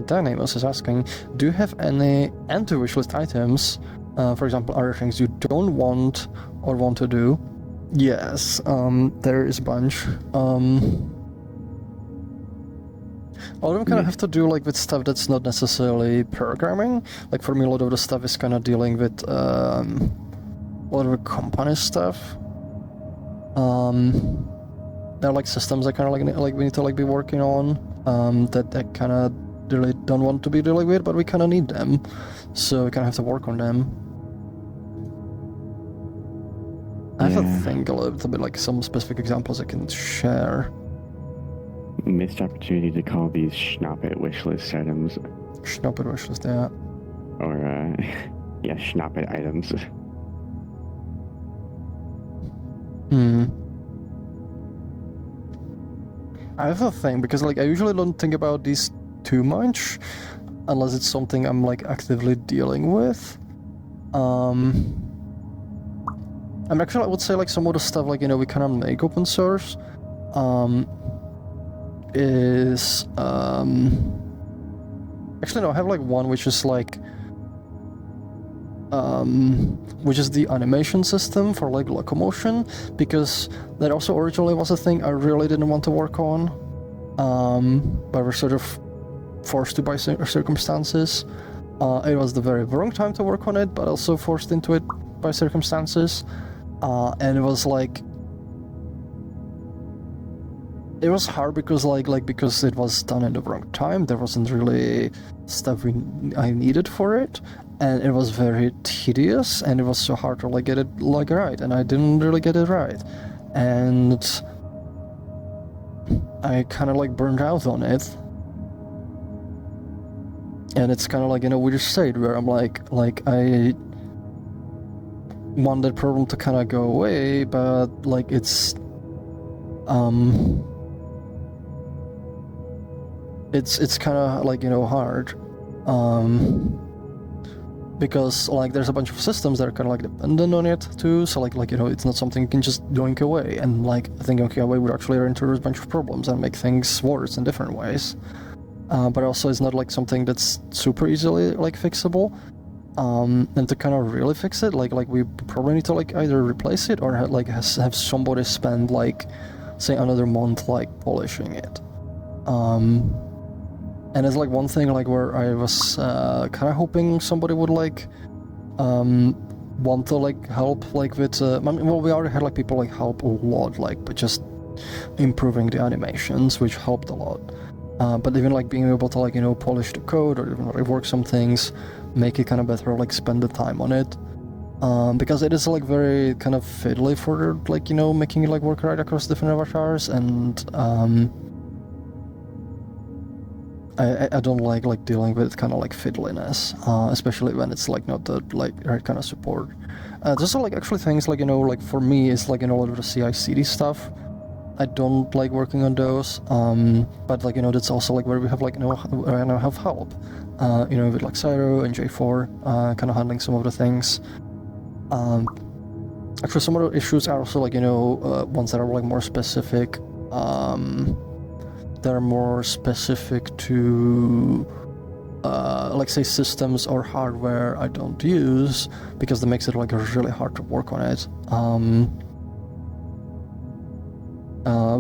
Dynamos is asking, do you have any anti-wishlist items? For example, other things you don't want or want to do? Yes, there is a bunch. All of them kind of have to do like with stuff that's not necessarily programming. Like for me, a lot of the stuff is kind of dealing with a lot of the company stuff. There are like systems I kind of like we need to like be working on that I kind of really don't want to be dealing with, but we kind of need them, so we kind of have to work on them. I have to think a little bit like some specific examples I can share. Missed opportunity to call these schnoppet wishlist items. Schnoppet wishlist, yeah. Or, yeah, schnoppet items. I have a thing, because like I usually don't think about these too much, unless it's something I'm like actively dealing with. Actually I would say like some of the stuff like, you know, we kind of make open source, is actually no, I have like one which is like which is the animation system for like Locomotion, because that also originally was a thing I really didn't want to work on, but we're sort of forced to by circumstances. It was the very wrong time to work on it, but also forced into it by circumstances, and it was like it was hard because because it was done in the wrong time. There wasn't really stuff I needed for it, and it was very tedious, and it was so hard to like get it like right, and I didn't really get it right, and I kind of like burned out on it. And it's kind of like in a weird state where I'm like I want that problem to kind of go away, but like it's kind of like, you know, hard, because like there's a bunch of systems that are kind of like dependent on it too, so like you know, it's not something you can just yoink away, and like thinking away would actually introduce a bunch of problems and make things worse in different ways. But also it's not like something that's super easily like fixable, and to kind of really fix it, like we probably need to like either replace it or have somebody spend like say another month like polishing it. And it's like one thing like where I was kind of hoping somebody would like want to like help like with well, we already had like people like help a lot like but just improving the animations, which helped a lot. But even like being able to like, you know, polish the code or even rework some things, make it kind of better, like spend the time on it, because it is like very kind of fiddly for like, you know, making it like work right across different avatars, and I don't like dealing with kind of like fiddliness, especially when it's like not the like right kind of support. There's like actually things like, you know, like for me it's like, you know, a lot of the CI/CD stuff. I don't like working on those, but like, you know, that's also like where we have like, you know, I now have help, you know, with like Cyro and J4, kind of handling some of the things. Actually, some of the issues are also like, you know, ones that are like more specific. They're more specific to, like say systems or hardware I don't use, because that makes it like really hard to work on it.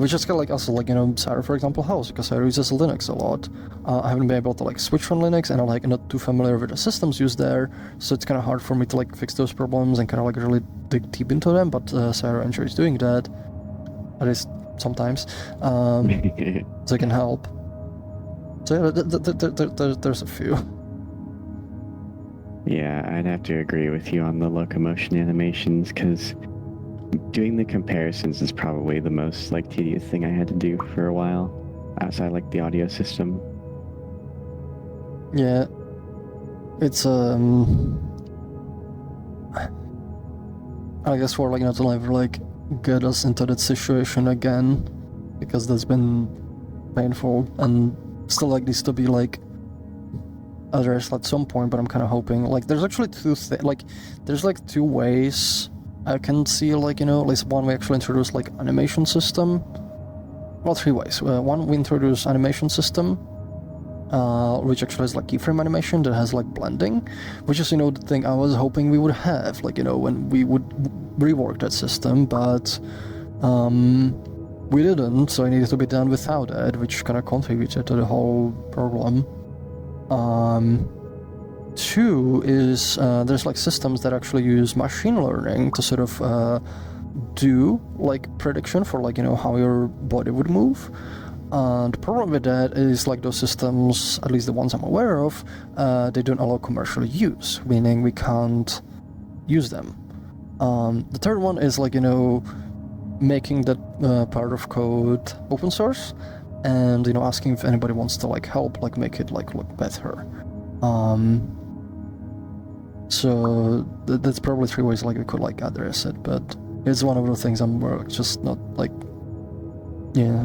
Which is kind of like also like, you know, Cyro for example helps because Cyro uses Linux a lot. I haven't been able to like switch from Linux, and I'm like not too familiar with the systems used there, so it's kind of hard for me to like fix those problems and kind of like really dig deep into them, but Cyro enjoys doing that, at least sometimes, so it can help. So yeah, there's a few. Yeah, I'd have to agree with you on the Locomotion animations, because doing the comparisons is probably the most like tedious thing I had to do for a while, outside like the audio system. Yeah, it's I guess we're like not to ever like get us into that situation again, because that's been painful and still like needs to be like addressed at some point. But I'm kind of hoping like there's actually there's like two ways I can see, like, you know, at least one we actually introduced like animation system. Well, three ways. One, we introduce animation system, which actually has like keyframe animation that has like blending, which is, you know, the thing I was hoping we would have, like, you know, when we would rework that system, but we didn't, so it needed to be done without it, which kind of contributed to the whole problem. Two is there's like systems that actually use machine learning to sort of do like prediction for, like, you know, how your body would move. And the problem with that is, like, those systems, at least the ones I'm aware of, they don't allow commercial use, meaning we can't use them. The third one is, like, you know, making that part of code open source, and, you know, asking if anybody wants to like help, like, make it like look better. So that's probably 3 ways like we could like address it, but it's one of the things I'm just not like, yeah.